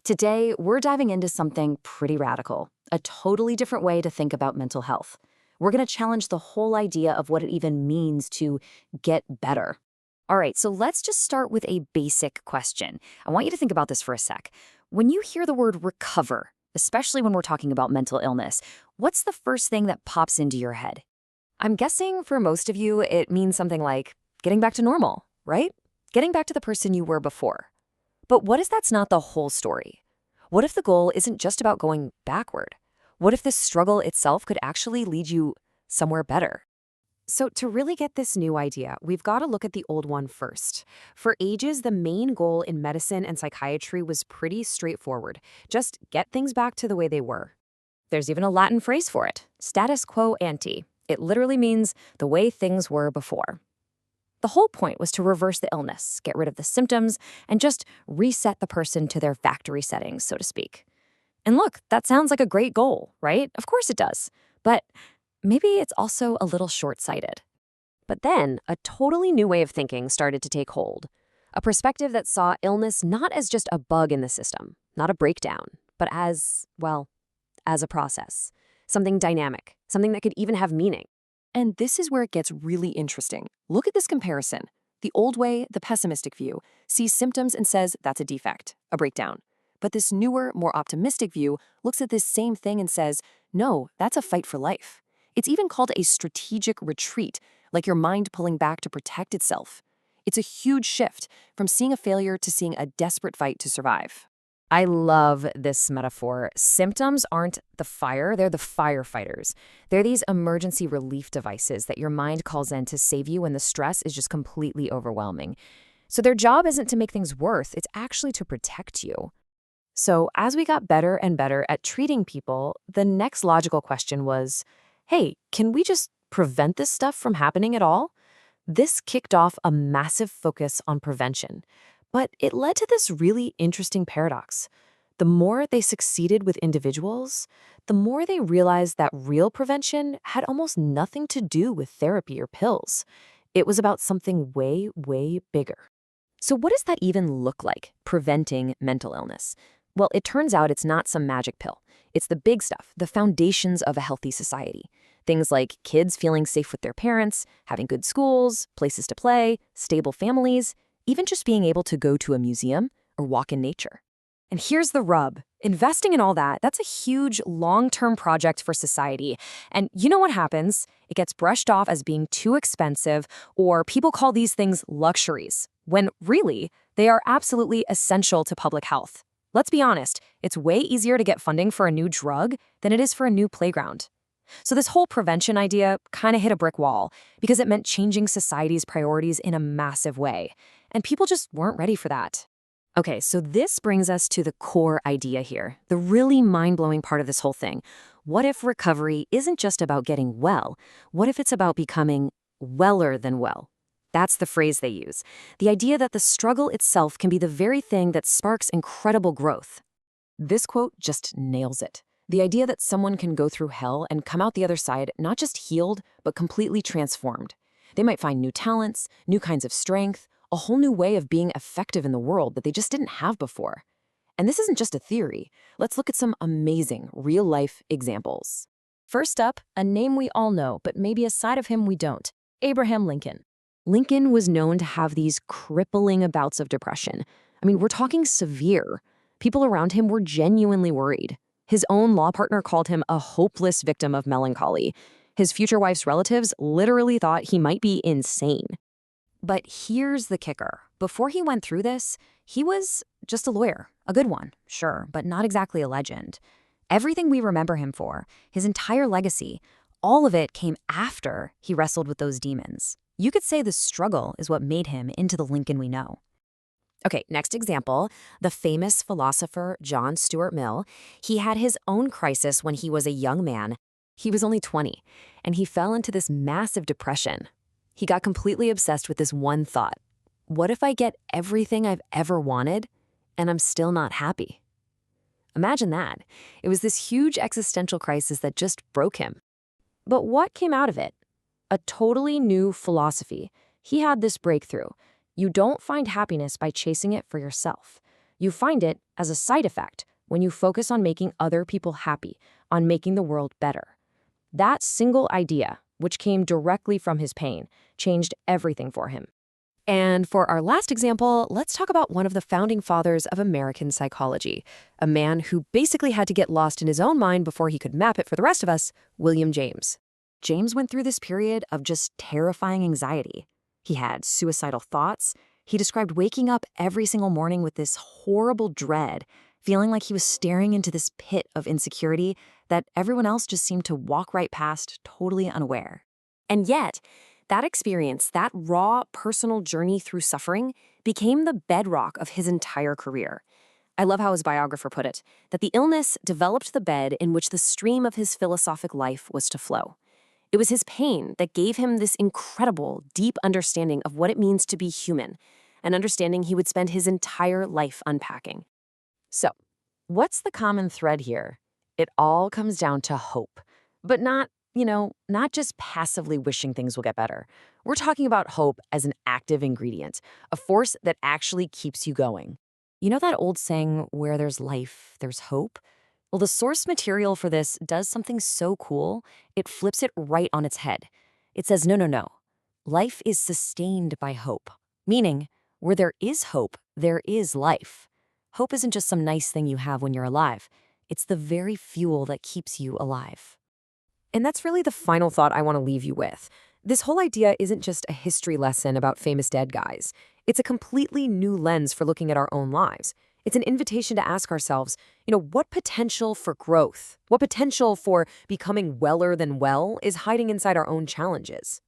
Today, we're diving into something pretty radical, a totally different way to think about mental health. We're going to challenge the whole idea of what it even means to get better. All right, so let's just start with a basic question. I want you to think about this for a sec. When you hear the word recover, especially when we're talking about mental illness, what's the first thing that pops into your head? I'm guessing for most of you, it means something like getting back to normal, right? Getting back to the person you were before. But what if that's not the whole story? What if the goal isn't just about going backward? What if this struggle itself could actually lead you somewhere better? So to really get this new idea, we've got to look at the old one first. For ages, the main goal in medicine and psychiatry was pretty straightforward. Just get things back to the way they were. There's even a Latin phrase for it, status quo ante. It literally means the way things were before. The whole point was to reverse the illness, get rid of the symptoms, and just reset the person to their factory settings, so to speak. And look, that sounds like a great goal, right? Of course it does. But maybe it's also a little short-sighted. But then, a totally new way of thinking started to take hold. A perspective that saw illness not as just a bug in the system, not a breakdown, but as, well, as a process. Something dynamic, something that could even have meaning. And this is where it gets really interesting. Look at this comparison. The old way, the pessimistic view, sees symptoms and says that's a defect, a breakdown. But this newer, more optimistic view looks at this same thing and says, no, that's a fight for life. It's even called a strategic retreat, like your mind pulling back to protect itself. It's a huge shift from seeing a failure to seeing a desperate fight to survive. I love this metaphor. Symptoms aren't the fire, they're the firefighters. They're these emergency relief devices that your mind calls in to save you when the stress is just completely overwhelming. So their job isn't to make things worse, it's actually to protect you. So as we got better and better at treating people, the next logical question was, hey, can we just prevent this stuff from happening at all? This kicked off a massive focus on prevention. But it led to this really interesting paradox. The more they succeeded with individuals, the more they realized that real prevention had almost nothing to do with therapy or pills. It was about something way, way bigger. So what does that even look like, preventing mental illness? Well, it turns out it's not some magic pill. It's the big stuff, the foundations of a healthy society. Things like kids feeling safe with their parents, having good schools, places to play, stable families, even just being able to go to a museum or walk in nature. And here's the rub. Investing in all that, that's a huge long-term project for society. And you know what happens? It gets brushed off as being too expensive, or people call these things luxuries, when really, they are absolutely essential to public health. Let's be honest, it's way easier to get funding for a new drug than it is for a new playground. So this whole prevention idea kind of hit a brick wall because it meant changing society's priorities in a massive way. And people just weren't ready for that. Okay, so this brings us to the core idea here, the really mind-blowing part of this whole thing. What if recovery isn't just about getting well? What if it's about becoming weller than well? That's the phrase they use. The idea that the struggle itself can be the very thing that sparks incredible growth. This quote just nails it. The idea that someone can go through hell and come out the other side not just healed, but completely transformed. They might find new talents, new kinds of strength, a whole new way of being effective in the world that they just didn't have before. And this isn't just a theory. Let's look at some amazing real-life examples. First up, a name we all know, but maybe a side of him we don't. Abraham Lincoln. Lincoln was known to have these crippling bouts of depression. I mean, we're talking severe. People around him were genuinely worried. His own law partner called him a hopeless victim of melancholy. His future wife's relatives literally thought he might be insane. But here's the kicker. Before he went through this, he was just a lawyer. A good one, sure, but not exactly a legend. Everything we remember him for, his entire legacy, all of it came after he wrestled with those demons. You could say the struggle is what made him into the Lincoln we know. Okay, next example, the famous philosopher John Stuart Mill. He had his own crisis when he was a young man. He was only 20, and he fell into this massive depression. He got completely obsessed with this one thought. What if I get everything I've ever wanted, and I'm still not happy? Imagine that. It was this huge existential crisis that just broke him. But what came out of it? A totally new philosophy. He had this breakthrough. You don't find happiness by chasing it for yourself. You find it as a side effect when you focus on making other people happy, on making the world better. That single idea, which came directly from his pain, changed everything for him. And for our last example, let's talk about one of the founding fathers of American psychology, a man who basically had to get lost in his own mind before he could map it for the rest of us, William James. James went through this period of just terrifying anxiety. He had suicidal thoughts. He described waking up every single morning with this horrible dread, feeling like he was staring into this pit of insecurity that everyone else just seemed to walk right past, totally unaware. And yet, that experience, that raw personal journey through suffering, became the bedrock of his entire career. I love how his biographer put it, that the illness developed the bed in which the stream of his philosophic life was to flow. It was his pain that gave him this incredible, deep understanding of what it means to be human, an understanding he would spend his entire life unpacking. So, what's the common thread here? It all comes down to hope, but not just passively wishing things will get better. We're talking about hope as an active ingredient, a force that actually keeps you going. You know that old saying, where there's life, there's hope? Well, the source material for this does something so cool, it flips it right on its head. It says, no, no, no. Life is sustained by hope, meaning where there is hope, there is life. Hope isn't just some nice thing you have when you're alive. It's the very fuel that keeps you alive. And that's really the final thought I want to leave you with. This whole idea isn't just a history lesson about famous dead guys. It's a completely new lens for looking at our own lives. It's an invitation to ask ourselves, what potential for growth, what potential for becoming weller than well is hiding inside our own challenges?